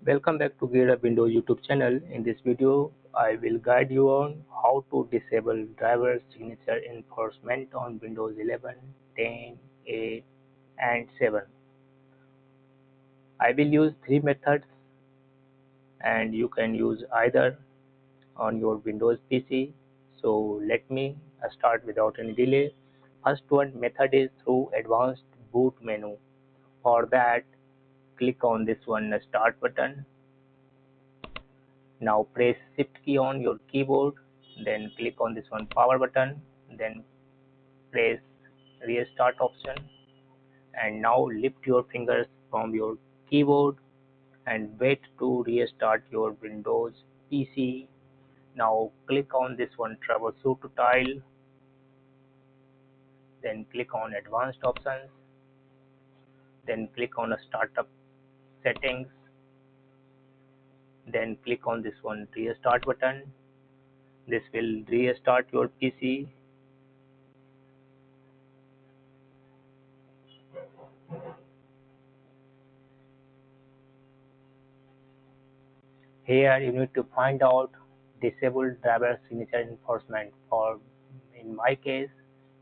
Welcome back to GearUpWindows YouTube channel. In this video, I will guide you on how to disable driver signature enforcement on Windows 11, 10, 8 and 7. I will use three methods and you can use either on your Windows PC. So let me start without any delay. First one method is through advanced boot menu. For that, click on this one start button. Now press shift key on your keyboard, then click on this one power button, then press restart option, and now lift your fingers from your keyboard and wait to restart your Windows PC. Now click on this one troubleshoot tile, then click on advanced options, then click on startup settings, then click on this one restart button. This will restart your PC. Here you need to find out disabled driver signature enforcement. For in my case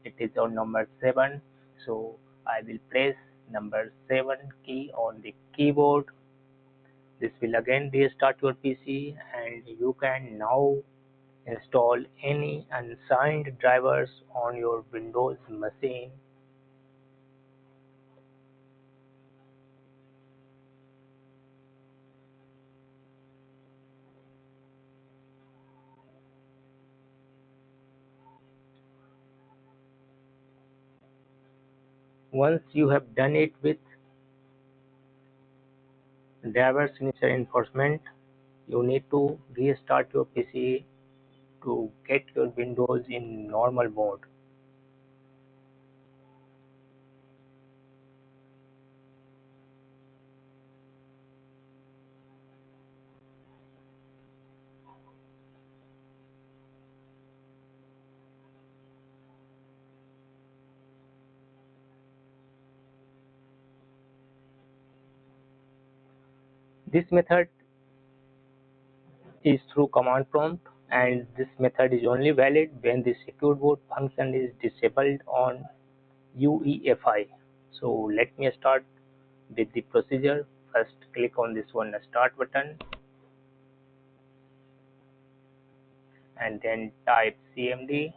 it is on number 7, so I will press number 7 key on the keyboard. This will again restart your PC and you can now install any unsigned drivers on your Windows machine. Once you have done it with driver signature enforcement, you need to restart your PC to get your Windows in normal mode. This method is through command prompt, and this method is only valid when the secure boot function is disabled on UEFI. So let me start with the procedure. First click on this one start button and then type CMD.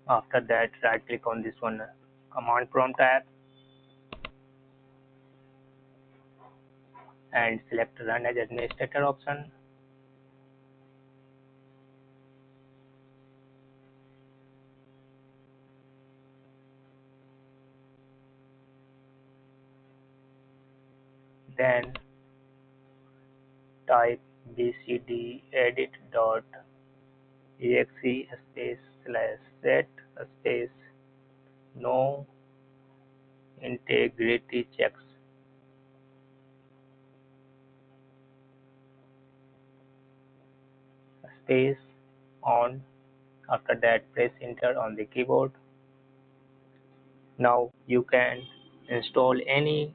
After that, right click on this one command prompt tab and select run as administrator option. Then type bcdedit.exe /set space no integrity checks space on. After that, press enter on the keyboard. Now you can install any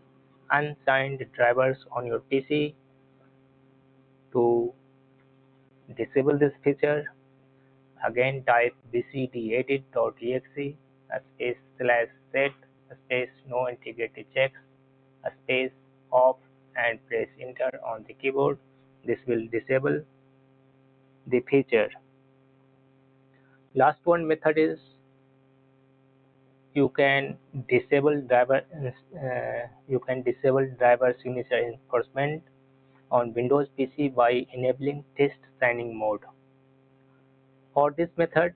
unsigned drivers on your PC. To disable this feature, again type bcdedit.exe /set no integrity checks space off and press enter on the keyboard. This will disable the feature. Last one method is you can disable driver signature enforcement on Windows PC by enabling test signing mode. For this method,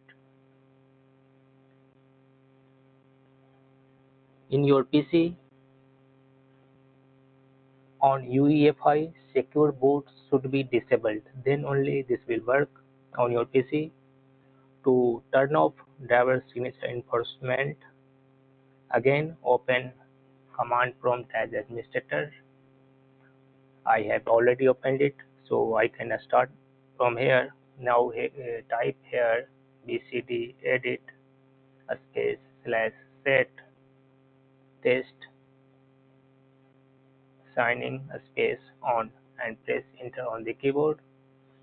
in your PC on UEFI, secure boot should be disabled. Then only this will work on your PC. To turn off driver signature enforcement, again open command prompt as administrator. I have already opened it, so I can start from here. Now type here bcdedit slash set test signing a space on and press enter on the keyboard.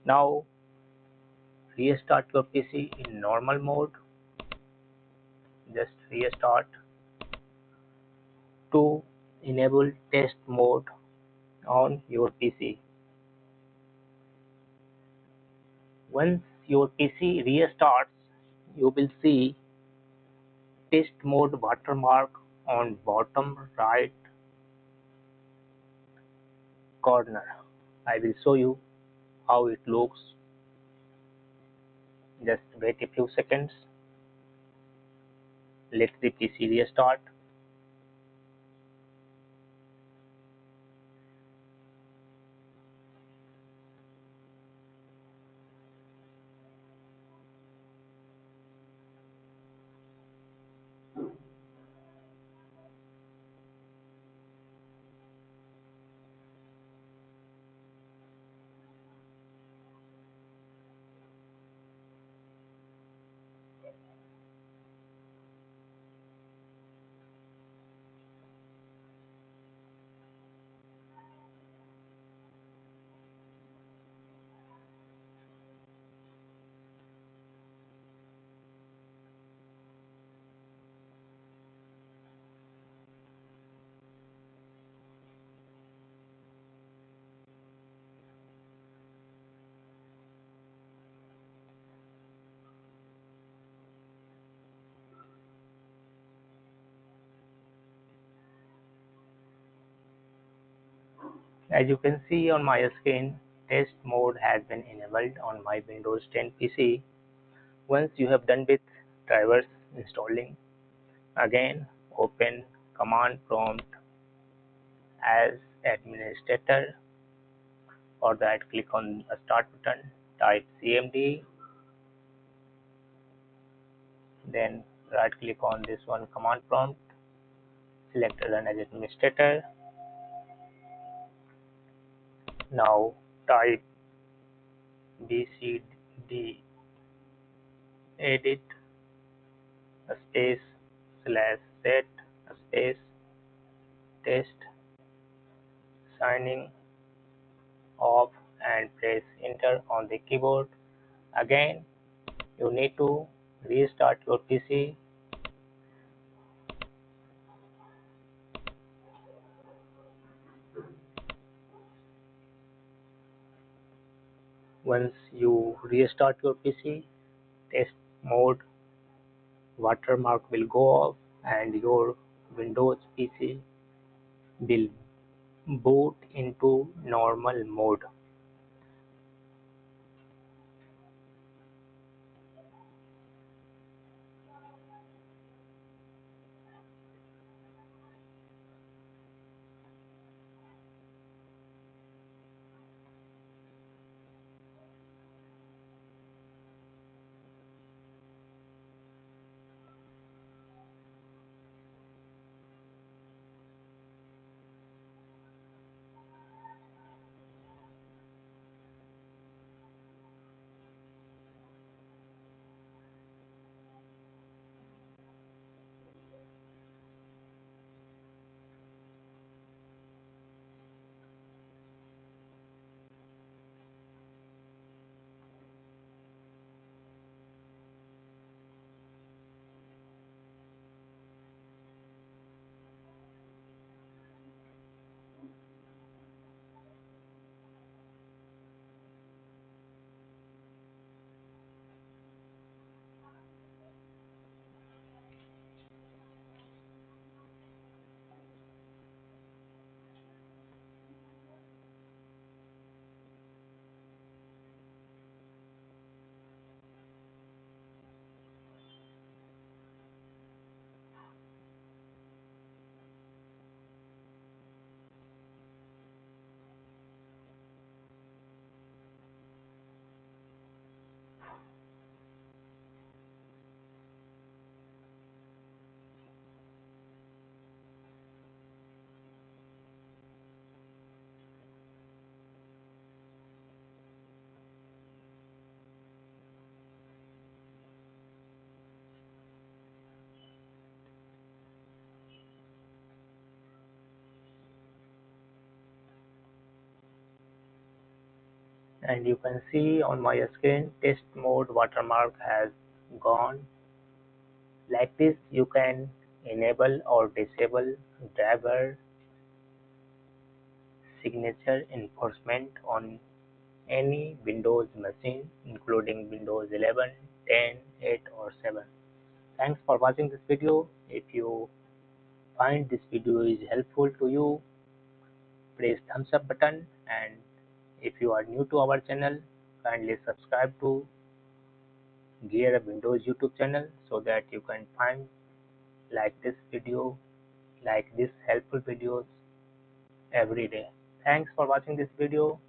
Now restart your PC in normal mode. Just restart to enable test mode on your PC. Once your PC restarts, you will see test mode watermark on bottom right corner. I will show you how it looks. Just wait a few seconds. Let the PC restart. As you can see on my screen, test mode has been enabled on my Windows 10 PC. Once you have done with drivers installing, again open command prompt as administrator. For that, click on the start button, type cmd, then right click on this one command prompt, select run as administrator. Now type bcdedit a space slash set a space test signing off and press enter on the keyboard. Again, you need to restart your PC. Once you restart your PC, test mode watermark will go off and your Windows PC will boot into normal mode. and you can see on my screen test mode watermark has gone. Like this you can enable or disable driver signature enforcement on any Windows machine including Windows 11, 10, 8 or 7. Thanks for watching this video. If you find this video is helpful to you, press thumbs up button, and if you are new to our channel, kindly subscribe to GearUpWindows YouTube channel so that you can find like this video, like this helpful videos every day. Thanks for watching this video.